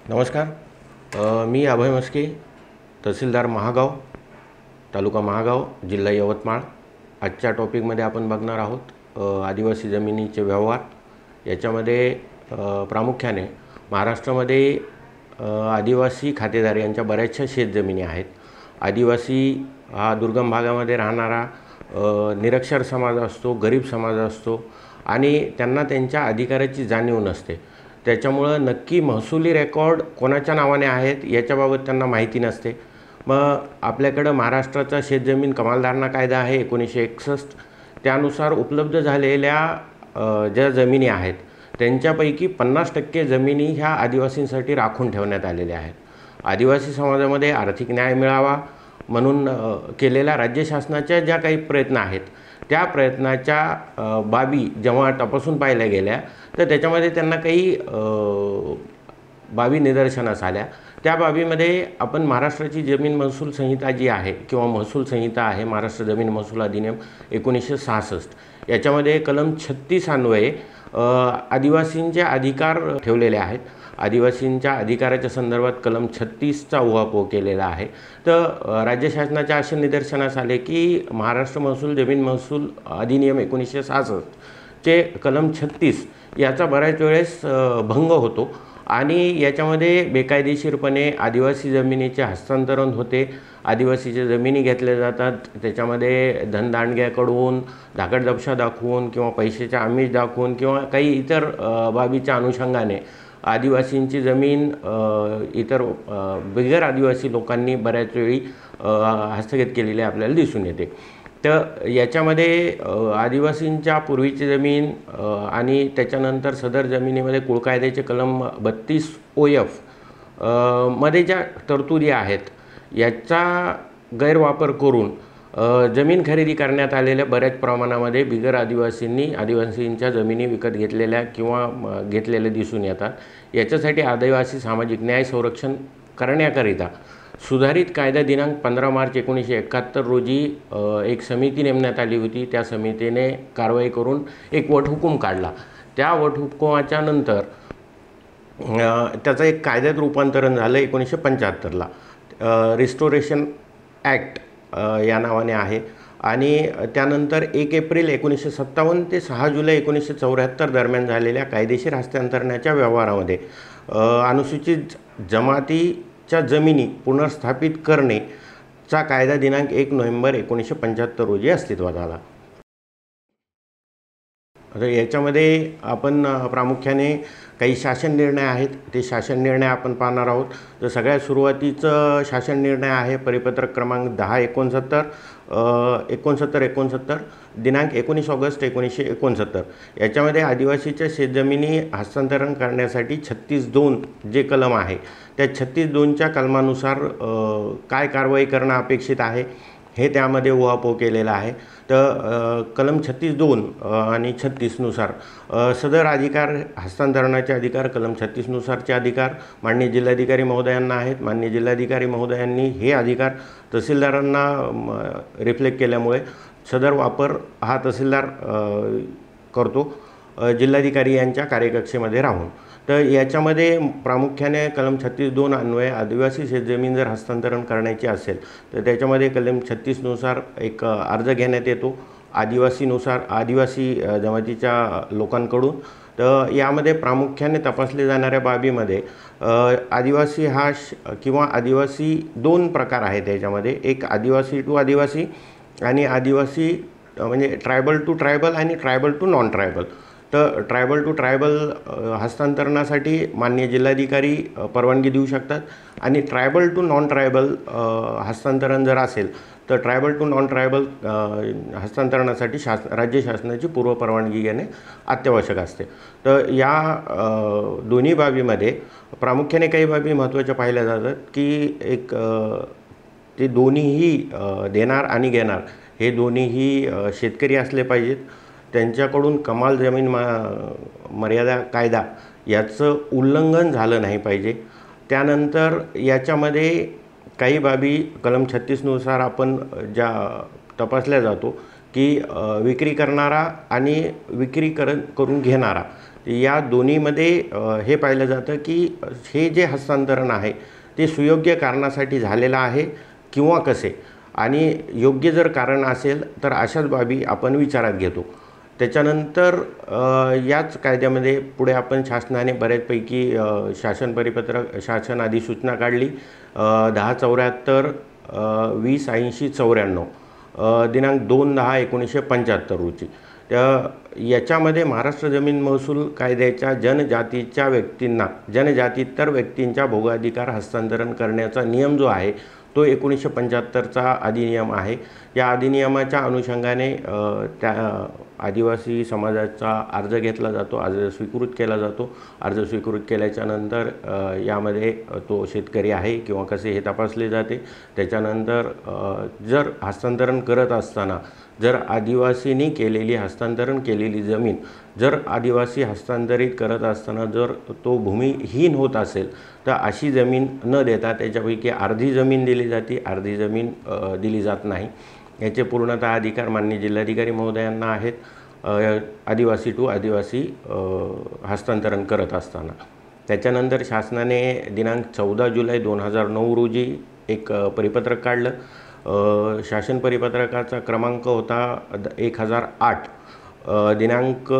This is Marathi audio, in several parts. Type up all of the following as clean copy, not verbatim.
नमस्कार. मी अभय मस्के, तहसीलदार महागाव, तालुका महागाव, जिल्हा यवतमाळ. आजच्या टॉपिकमध्ये आपण बघणार आहोत आदिवासी जमिनीचे व्यवहार. याच्यामध्ये प्रामुख्याने महाराष्ट्रामध्ये आदिवासी खातेदार यांच्या बऱ्याचशा शेतजमिनी आहेत. आदिवासी हा दुर्गम भागामध्ये राहणारा निरक्षर समाज असतो, गरीब समाज असतो आणि त्यांना त्यांच्या अधिकाराची जाणीव नसते. त्याच्यामुळं नक्की महसुली रेकॉर्ड कोणाच्या नावाने आहेत याच्याबाबत त्यांना माहिती नसते. मग आपल्याकडं महाराष्ट्राचा शेतजमीन कमालधारणा कायदा आहे 1961. त्यानुसार उपलब्ध झालेल्या ज्या जमिनी आहेत त्यांच्यापैकी 50% जमिनी ह्या आदिवासींसाठी राखून ठेवण्यात आलेल्या आहेत. आदिवासी समाजामध्ये आर्थिक न्याय मिळावा म्हणून केलेल्या राज्य शासनाच्या ज्या काही प्रयत्न आहेत त्या प्रयत्नाच्या बाबी जेव्हा तपासून पाहिल्या गेल्या तर त्याच्यामध्ये त्यांना काही बाबी निदर्शनास आल्या. त्या बाबीमध्ये आपण महाराष्ट्राची जमीन महसूल संहिता जी आहे किंवा महसूल संहिता आहे, महाराष्ट्र जमीन महसूल अधिनियम 1966, याच्यामध्ये कलम 36 अन्वये आदिवासींचे अधिकार ठेवलेले आहेत. आदिवासींच्या अधिकाराच्या संदर्भात कलम 36चा उहापोह केलेला आहे. तर राज्य शासनाच्या असे निदर्शनास आले की महाराष्ट्र महसूल जमीन महसूल अधिनियम 1966 चे कलम 36 याचा बऱ्याच वेळेस भंग होतो आणि याच्यामध्ये बेकायदेशीरपणे आदिवासी जमिनीचे हस्तांतरण होते. आदिवासीच्या जमिनी घेतल्या जातात, त्याच्यामध्ये धनदांडग्याकडून धाकटदपशा दाखवून किंवा पैशाचे आमिष दाखवून किंवा काही इतर बाबीच्या अनुषंगाने आदिवासींची जमीन इतर बिगर आदिवासी लोकांनी बऱ्याच वेळी हस्तगत केलेली आपल्याला दिसून येते. तर याच्यामध्ये आदिवासींच्या पूर्वीची जमीन आणि त्याच्यानंतर सदर जमिनीमध्ये कुळ कायद्याचे कलम 32 OF मध्ये ज्या तरतुदी आहेत याचा गैरवापर करून जमीन खरेदी करण्यात आलेल्या बऱ्याच प्रमाणामध्ये बिगर आदिवासींच्या जमिनी विकत घेतलेल्या किंवा घेतलेल्या दिसून येतात. याच्यासाठी आदिवासी सामाजिक न्याय संरक्षण करण्याकरिता सुधारित कायदा दिनांक 15 मार्च 1971 रोजी एक समिती नेमण्यात आली होती. त्या समितीने कारवाई करून एक वटहुकूम काढला. त्या वटहुकुमाच्या नंतर त्याचं एक कायद्यात रूपांतरण झालं 1975ला. रिस्टोरेशन ॲक्ट या नावाने आहे आणि त्यानंतर 1 एप्रिल 1957 ते 6 जुलै 1974 दरम्यान झालेल्या कायदेशीर हस्तांतरणाच्या व्यवहारामध्ये अनुसूचित जमातीच्या जमिनी पुनर्स्थापित करणेचा कायदा दिनांक 1 नोव्हेंबर 1975 रोजी अस्तित्वात आला. आता याच्यामध्ये आपण प्रामुख्याने काही शासन निर्णय आहेत, ते शासन निर्णय आपण पाहणार आहोत. तर सगळ्यात सुरुवातीचं शासन निर्णय आहे परिपत्रक क्रमांक 10-69-69 दिनांक 19 ऑगस्ट 1969. याच्यामध्ये आदिवासीच्या शेतजमिनी हस्तांतरण करण्यासाठी 36(2) जे कलम आहे त्या 36(2)च्या कलमानुसार काय कारवाई करणं अपेक्षित आहे हे त्यामध्ये उहापोह केलेला आहे. तर कलम 36(2) आणि 36नुसार सदर अधिकार हस्तांतरणाचे अधिकार कलम 36नुसारचे अधिकार माननीय जिल्हाधिकारी महोदयांना आहेत. माननीय जिल्हाधिकारी महोदयांनी हे अधिकार तहसीलदारांना रिफ्लेक्ट केल्यामुळे सदर वापर हा तहसीलदार करतो जिल्हाधिकारी यांच्या कार्यकक्षेमध्ये राहून. तर याच्यामध्ये प्रामुख्याने कलम 36(2) अन्वये आदिवासी शेतजमीन जर हस्तांतरण करण्याची असेल तर त्याच्यामध्ये कलम 36नुसार एक अर्ज घेण्यात येतो आदिवासी जमातीच्या लोकांकडून. तर यामध्ये प्रामुख्याने तपासले जाणाऱ्या बाबीमध्ये आदिवासी हा किंवा आदिवासी 2 प्रकार आहेत. याच्यामध्ये एक आदिवासी टू आदिवासी आणि आदिवासी म्हणजे ट्रायबल टू ट्रायबल आणि ट्रायबल टू नॉन ट्रायबल. तर ट्रायबल टू ट्रायबल हस्तांतरणासाठी माननीय जिल्हाधिकारी परवानगी देऊ शकतात आणि ट्रायबल टू नॉन ट्रायबल हस्तांतरण जर असेल तर ट्रायबल टू नॉन ट्रायबल हस्तांतरणासाठी राज्य शासनाची पूर्वपरवानगी घेणे अत्यावश्यक असते. तर या दोन्ही बाबीमध्ये प्रामुख्याने काही बाबी महत्त्वाच्या पाहिल्या जातात की एक ते दोन्हीही देणार आणि घेणार हे दोन्हीही शेतकरी असले पाहिजेत. त्यांच्याकडून कमाल जमीन मर्यादा कायदा याचं उल्लंघन झालं नाही पाहिजे. त्यानंतर याच्यामध्ये काही बाबी कलम 36नुसार आपण ज्या तपासल्या जातो की विक्री करणारा आणि विक्री करून घेणारा या दोन्हीमध्ये हे पाहिलं जातं की हे जे हस्तांतरण आहे ते सुयोग्य कारणासाठी झालेलं आहे किंवा कसे, आणि योग्य जर कारण असेल तर अशाच बाबी आपण विचारात घेतो. त्याच्यानंतर याच कायद्यामध्ये पुढे आपण शासनाने बऱ्याचपैकी शासन अधिसूचना काढली 1074 2080-94 दिनांक 2/10/1975 रोजी. याच्यामध्ये महाराष्ट्र जमीन महसूल कायद्याच्या जनजातीतर व्यक्तींच्या भोगाधिकार हस्तांतरण करण्याचा नियम जो आहे तो 1975चा अधिनियम आहे. या अधिनियमाच्या अनुषंगाने त्या आदिवासी समाजाचा अर्ज घेतला जातो, अर्ज स्वीकृत केला जातो. अर्ज स्वीकृत केल्याच्या नंतर यामध्ये तो शेतकरी आहे किंवा कसे हे तपासले जाते. त्याच्यानंतर जर हस्तांतरण करत असताना जर आदिवासींनी हस्तांतरण केलेली जमीन जर आदिवासी हस्तांतरित करत असताना जर तो भूमिहीन होत असेल तर अशी जमीन न देता त्याच्यापैकी अर्धी जमीन दिली जाते, अर्धी जमीन दिली जात नाही. याचे पूर्णतः अधिकार माननीय जिल्हाधिकारी महोदयांना आहेत आदिवासी टू आदिवासी हस्तांतरण करत असताना. त्याच्यानंतर शासनाने दिनांक 14 जुलै 2009 रोजी एक परिपत्रक काढलं. शासन परिपत्रकाचा क्रमांक होता 1008 दिनांक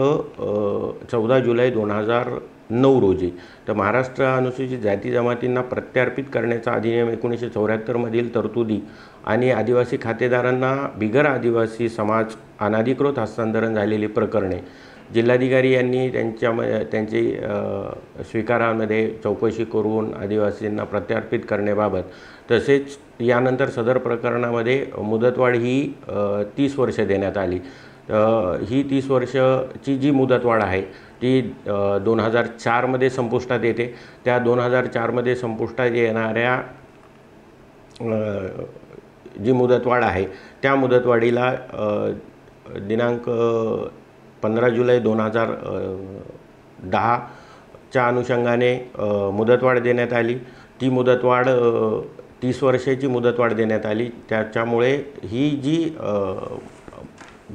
14 जुलै 2009 रोजी. तर महाराष्ट्र अनुसूचित जाती जमातींना प्रत्यार्पित करण्याचा अधिनियम 1974 मधील तरतुदी आणि आदिवासी खातेदारांना बिगर आदिवासी समाज अनधिकृत हस्तांतरण झालेली प्रकरणे जिल्हाधिकारी यांनी त्यांची स्वीकारामध्ये चौकशी करून आदिवासींना प्रत्यार्पित करण्याबाबत, तसेच यानंतर सदर प्रकरणामध्ये मुदतवाढ ही 30 वर्ष देण्यात आली. ही 30 वर्षाची जी मुदतवाढ आहे ती 2004 मध्ये संपुष्टात येते. त्या 2004 मध्ये संपुष्टात येणाऱ्या जी मुदतवाढ आहे त्या मुदतवाढीला दिनांक 15 जुलै 2010च्या अनुषंगाने मुदतवाढ देण्यात आली. ती मुदतवाढ 30 वर्षाची मुदतवाढ देण्यात आली. त्याच्यामुळे ही जी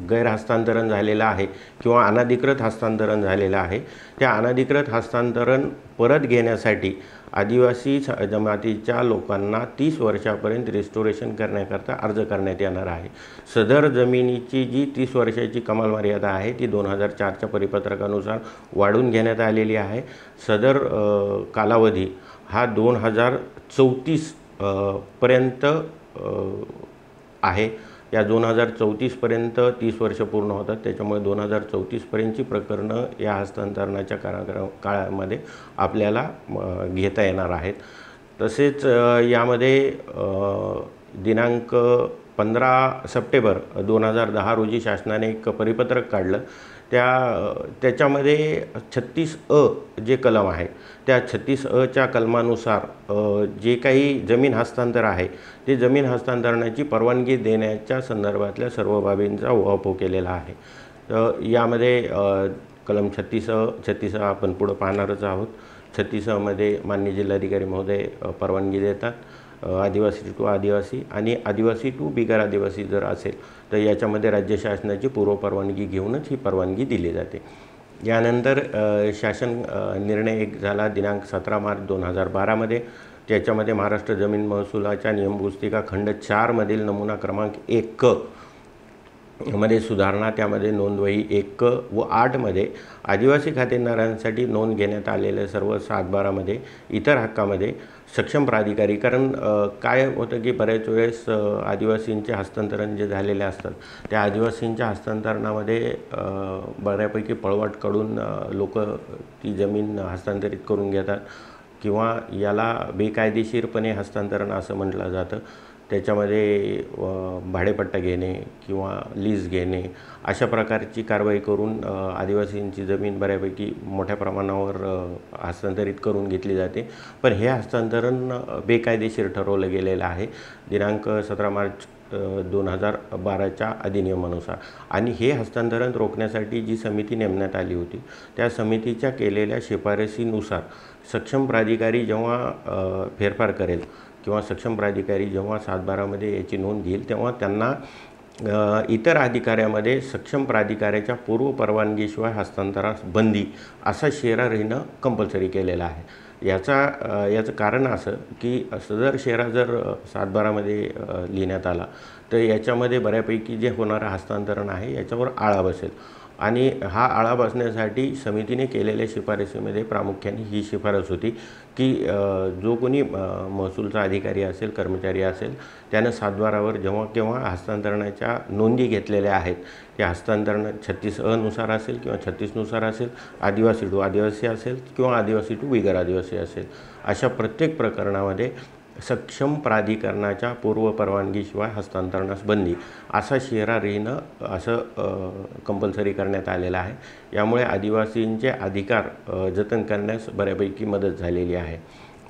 गैरहस्तांतरण झालेलं आहे किंवा अनधिकृत हस्तांतरण झालेलं आहे त्या अनधिकृत हस्तांतरण परत घेण्यासाठी आदिवासी जमातीच्या लोकांना 30 वर्षापर्यंत रिस्टोरेशन करण्याकरता अर्ज करण्यात येणार आहे. सदर जमिनीची जी 30 वर्षाची कमाल मर्यादा आहे ती 2004च्या परिपत्रकानुसार वाढवून घेण्यात आलेली आहे. सदर कालावधी हा 2034 पर्यंत आहे. या 2034 पर्यंत 30 वर्ष पूर्ण होतात. त्याच्यामुळे 2034 पर्यंतची प्रकरणं या हस्तांतरणाच्या काळामध्ये आपल्याला घेता येणार आहेत. तसेच यामध्ये दिनांक 15 सप्टेंबर 2010 रोजी शासनाने एक परिपत्रक काढलं. त्याच्यामध्ये 36A जे कलम आहे त्या 36A कलमानुसार जे काही जमीन हस्तांतर आहे ते जमीन हस्तांतरणाची परवानगी देण्याच्या संदर्भातल्या सर्व बाबींचा उहापोह केलेला आहे. यामध्ये कलम 36A आपण पुढे पाहणारच आहोत. 36A माननीय जिल्हाधिकारी महोदय परवानगी देतात. आदिवासी टू आदिवासी आणि आदिवासी टू बिगर आदिवासी जर असेल तर याच्यामध्ये राज्य शासनाची पूर्वपरवानगी घेऊनच ही परवानगी दिली जाते. यानंतर शासन निर्णय एक झाला दिनांक 17 मार्च 2012 मध्ये. त्याच्यामध्ये महाराष्ट्र जमीन महसुलाच्या नियमपुस्तिका खंड 4 मधील नमुना क्रमांक 1 मध्ये सुधारणा, त्यामध्ये नोंदवही 1 व 8 मध्ये आदिवासी खातेदारांसाठी नोंद घेण्यात आलेल्या सर्व 7/12 मध्ये इतर हक्कामध्ये सक्षम प्राधिकारी. कारण काय होतं की बऱ्याच वेळेस आदिवासींचे हस्तांतरण जे झालेले असतात त्या आदिवासींच्या हस्तांतरणामध्ये बऱ्यापैकी पळवाट काढून लोक ती जमीन हस्तांतरित करून घेतात किंवा याला बेकायदेशीरपणे हस्तांतरण असं म्हटलं जातं. त्याच्यामध्ये भाडेपट्टा घेणे किंवा लीज घेणे अशा प्रकारची कारवाई करून आदिवासींची जमीन बऱ्यापैकी मोठ्या प्रमाणावर हस्तांतरित करून घेतली जाते. पण हे हस्तांतरण बेकायदेशीर ठरवलं गेलेलं आहे दिनांक 17 मार्च 2012च्या अधिनियमानुसार. आणि हे हस्तांतरण रोखण्यासाठी जी समिती नेमण्यात आली होती त्या समितीच्या केलेल्या शिफारसीनुसार सक्षम प्राधिकारी जेव्हा फेरफार करेल किंवा सक्षम प्राधिकारी जेव्हा 7/12 मध्ये याची नोंद घेईल तेव्हा त्यांना इतर अधिकाऱ्यामध्ये सक्षम प्राधिकाऱ्याच्या पूर्व परवानगीशिवाय हस्तांतरास बंदी असा शेरा लिहिणं कंपल्सरी केलेला आहे। याचं कारण असं की सदर शेरा जर 7/12मध्ये लिहिण्यात आला तर याच्यामध्ये बऱ्यापैकी जे होणारं हस्तांतरण आहे याच्यावर आळा बसेल आणि हा आळा बसण्यासाठी समितीने केलेल्या शिफारसीमध्ये प्रामुख्याने ही शिफारस होती की जो कोणी महसूलचा अधिकारी असेल, कर्मचारी असेल, त्यानं 7/12वर जेव्हा केव्हा हस्तांतरणाच्या नोंदी घेतलेल्या आहेत त्या हस्तांतरण 36A नुसार असेल किंवा 36 नुसार असेल, आदिवासी टू आदिवासी असेल किंवा आदिवासी टू बिगर आदिवासी असेल, अशा प्रत्येक प्रकरणामध्ये सक्षम प्राधिकरणाच्या पूर्व परवानगीशिवाय हस्तांतरणास बंदी असा शेरा लिहिणं असं कंपल्सरी करण्यात आलेलं आहे। यामुळे आदिवासींचे अधिकार जतन करण्यास बऱ्यापैकी मदत झालेली आहे।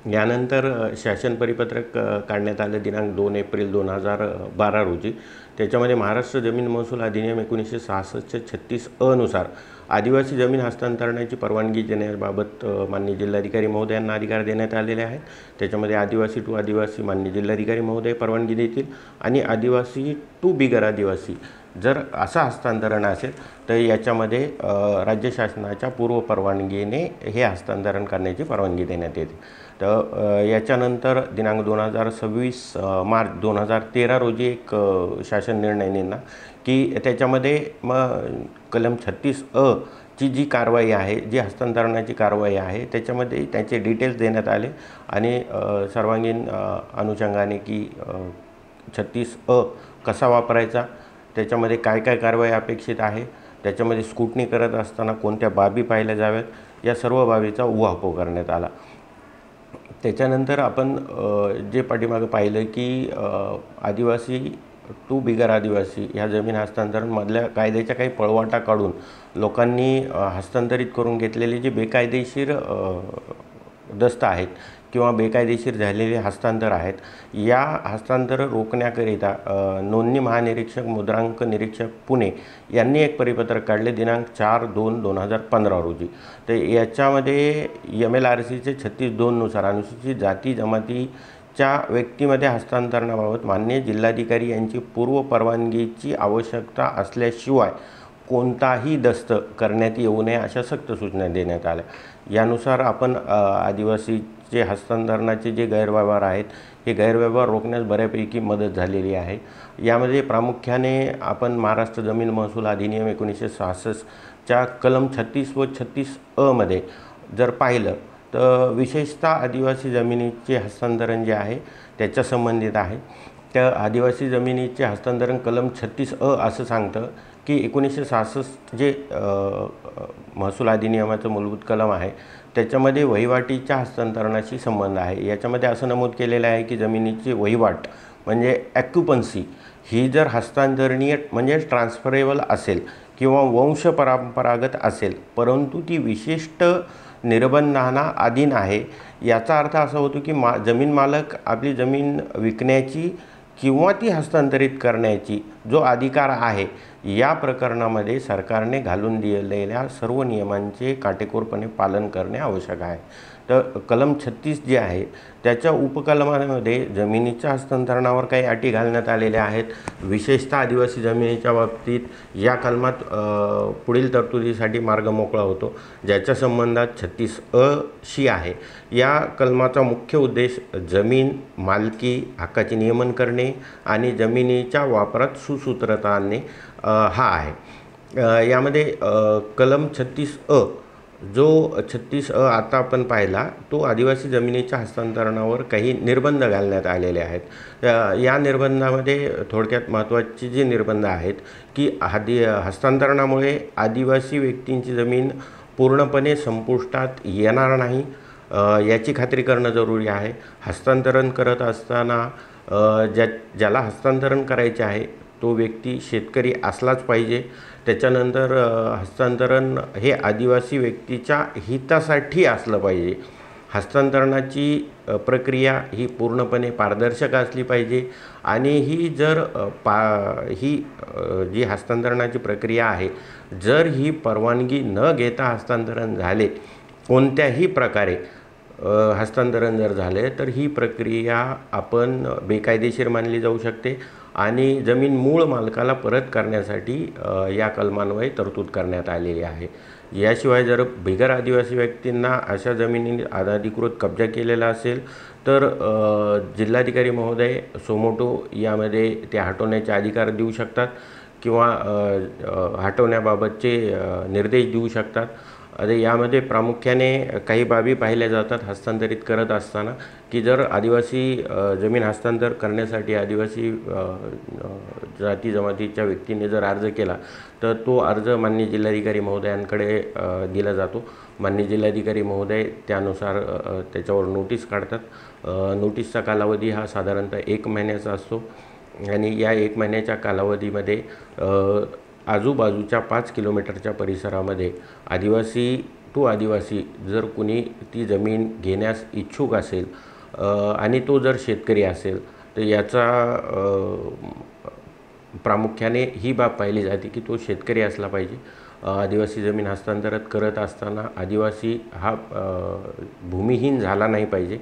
यानंतर शासन परिपत्रक काढण्यात आलं दिनांक 2 एप्रिल 2012 रोजी। त्याच्यामध्ये महाराष्ट्र जमीन महसूल अधिनियम 1966 36A नुसार आदिवासी जमीन हस्तांतरणाची परवानगी देण्याबाबत माननीय जिल्हाधिकारी महोदयांना अधिकार देण्यात आलेले आहेत। त्याच्यामध्ये आदिवासी टू आदिवासी माननीय जिल्हाधिकारी महोदय परवानगी देतील आणि आदिवासी टू बिगर आदिवासी जर असं हस्तांतरण असेल तर याच्यामध्ये राज्य शासनाच्या पूर्व परवानगीने हे हस्तांतरण करण्याची परवानगी देण्यात येते। तर याच्यानंतर दिनांक 26 मार्च 2013 रोजी एक शासन निर्णय नेला की त्याच्यामध्ये मग कलम 36A ची जी कारवाई आहे, जी हस्तांतरणाची कारवाई आहे, त्याच्यामध्ये त्याचे डिटेल्स देण्यात आले आणि सर्वांगीण अनुषंगाने की 36A कसा वापरायचा, त्याच्यामध्ये काय काय कारवाई अपेक्षित आहे, त्याच्यामध्ये स्क्रुटनी करत असताना कोणत्या बाबी पाहिल्या जाव्यात, या सर्व बाबीचा उहापोह करण्यात आला। त्याच्यानंतर आपण जे पाठीमागे पाहिलं की आदिवासी टू बिगर आदिवासी ह्या जमीन हस्तांतरणमधल्या कायद्याच्या काही पळवाटा काढून लोकांनी हस्तांतरित करून घेतलेले जे बेकायदेशीर दस्त आहेत किंवा बेकायदेशीर झालेले हस्तांतर आहेत, या हस्तांतर रोखण्याकरिता नोंदणी महानिरीक्षक मुद्रांक निरीक्षक पुणे यांनी एक परिपत्रक काढले दिनांक 4/2/2015 रोजी। तर याच्यामध्ये MLRCचे 36(2) नुसार अनुसूचित जाती जमातीच्या व्यक्तीमध्ये हस्तांतरणाबाबत माननीय जिल्हाधिकारी यांची पूर्व परवानगीची आवश्यकता असल्याशिवाय कोणताही दस्त करण्यात येऊ नये अशा सक्त सूचना देण्यात आल्या। यानुसार आपण आदिवासीचे हस्तांतरणाचे जे गैरव्यवहार आहेत हे गैरव्यवहार रोखण्यास बऱ्यापैकी मदत झालेली आहे। यामध्ये प्रामुख्याने आपण महाराष्ट्र जमीन महसूल अधिनियम 1966 च्या कलम 36 व 36A मध्ये जर पाहिलं तर विशेषतः आदिवासी जमिनीचे हस्तांतरण जे आहे त्याच्या संबंधित आहे। त्या आदिवासी जमिनीचे हस्तांतरण कलम 36A असं सांगतं की 1966 जे महसूल अधिनियमाचं मूलभूत कलम आहे त्याच्यामध्ये वहिवाटीच्या हस्तांतरणाशी संबंध आहे। याच्यामध्ये असं नमूद केलेलं आहे की जमिनीची वहिवाट म्हणजे ॲक्युपन्सी ही जर हस्तांतरणीय म्हणजे ट्रान्सफरेबल असेल किंवा वंशपरंपरागत असेल, परंतु ती विशिष्ट निर्बंधांना अधीन आहे, याचा अर्थ असा होतो की जमीन मालक आपली जमीन विकण्याची किंवा ती हस्तांतरित करण्याची जो अधिकार आहे, या प्रकरणामध्ये सरकारने घालून दिलेल्या सर्व नियमांचे काटेकोरपणे पालन करणे आवश्यक आहे। तर कलम 36 जे आहे त्याच्या उपकलमांमध्ये जमिनीच्या हस्तांतरणावर काही अटी घालण्यात आलेल्या आहेत। विशेषतः आदिवासी जमिनीच्या बाबतीत या कलमात पुढील तरतुदीसाठी मार्ग मोकळा होतो, ज्याच्या संबंधात 36A शी आहे। या कलमाचा मुख्य उद्देश जमीन मालकी हक्काचे नियमन करणे आणि जमिनीच्या वापरात सुसूत्रता आणणे हा आहे। यामध्ये कलम 36A जो 36A आता आपण पाहिला तो आदिवासी जमिनीच्या हस्तांतरणावर काही निर्बंध घालण्यात आलेले आहेत। या निर्बंधामध्ये थोडक्यात महत्त्वाची जी निर्बंध आहेत की हस्तांतरणामुळे आदिवासी व्यक्तींची जमीन पूर्णपणे संपुष्टात येणार नाही याची खात्री करणं जरुरी आहे। हस्तांतरण करत असताना ज्याला हस्तांतरण करायचे आहे तो व्यक्ती शेतकरी असलाच पाहिजे। त्याच्यानंतर हस्तांतरण हे आदिवासी व्यक्तीच्या हितासाठी असलं पाहिजे। हस्तांतरणाची प्रक्रिया ही पूर्णपणे पारदर्शक असली पाहिजे आणि ही जर जी हस्तांतरणाची प्रक्रिया आहे जर ही परवानगी न घेता हस्तांतरण झाले, कोणत्याही प्रकारे हस्तांतरण जर झाले तर ही प्रक्रिया आपण बेकायदेशीर मानली जाऊ शकते आणि जमीन मूळ मालकाला परत करण्यासाठी या कलमान्वये तरतूद करण्यात आलेली आहे। याशिवाय जर बिगर आदिवासी व्यक्तींना अशा जमिनी अनधिकृत कब्जा केलेला असेल तर जिल्हाधिकारी महोदय सोमोटो यामध्ये ते हटवण्याचे अधिकार देऊ शकतात किंवा हटवण्याबाबतचे निर्देश देऊ शकतात। आता यामध्ये प्रामुख्याने काही बाबी पाहिल्या जातात हस्तांतरित करत असताना की जर आदिवासी जमीन हस्तांतर करण्यासाठी आदिवासी जाती जमातीच्या व्यक्तीने जर अर्ज केला तर तो अर्ज माननीय जिल्हाधिकारी महोदयांकडे दिला जातो। माननीय जिल्हाधिकारी महोदय त्यानुसार त्याच्यावर नोटीस काढतात। नोटीसचा कालावधी हा साधारणतः 1 महिन्याचा असतो आणि या 1 महिन्याच्या कालावधीमध्ये आजूबाजूच्या 5 किलोमीटरच्या परिसरामध्ये आदिवासी जर कुणी ती जमीन घेण्यास इच्छुक असेल आणि तो जर शेतकरी असेल तर याचा प्रामुख्याने ही बाब पाहिली जाते की तो शेतकरी असला पाहिजे। आदिवासी जमीन हस्तांतरित करत असताना आदिवासी हा भूमिहीन झाला नाही पाहिजे।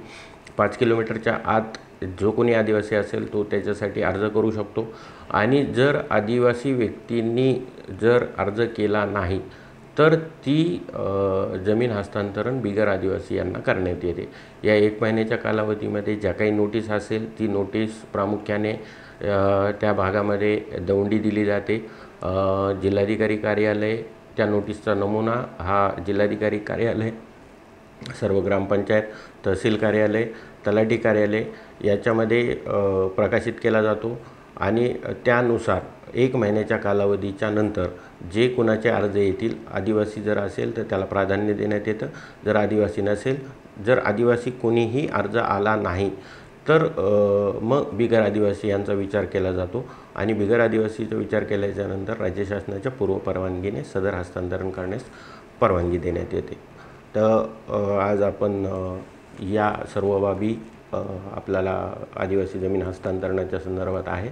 5 किलोमीटरच्या आत जो कोणी आदिवासी असेल तो त्याच्यासाठी अर्ज करू शकतो आणि जर आदिवासी व्यक्तींनी जर अर्ज केला नाही तर ती जमीन हस्तांतरण बिगर आदिवासी यांना करण्यात येते। या 1 महिन्याच्या कालावधीमध्ये ज्या काही नोटीस असेल ती नोटीस प्रामुख्याने त्या भागामध्ये दौंडी दिली जाते। जिल्हाधिकारी कार्यालय त्या नोटीसचा नमुना हा जिल्हाधिकारी कार्यालय, सर्व ग्रामपंचायत, तहसील कार्यालय, तलाठी कार्यालय याच्यामध्ये प्रकाशित केला जातो आणि त्यानुसार 1 महिन्याच्या कालावधीच्या नंतर जे कुणाचे अर्ज येतील, आदिवासी जर असेल तर त्याला प्राधान्य देण्यात येतं, जर आदिवासी नसेल, जर आदिवासी कोणीही अर्ज आला नाही तर मग बिगर आदिवासी यांचा विचार केला जातो आणि बिगर आदिवासीचा विचार केल्याच्यानंतर राज्य शासनाच्या पूर्व परवानगीने सदर हस्तांतरण करण्यास परवानगी देण्यात येते। तर आज आपण या सर्व बाबी आपल्याला आदिवासी जमीन हस्तांतरणाच्या संदर्भात आहेत।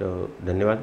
तर धन्यवाद।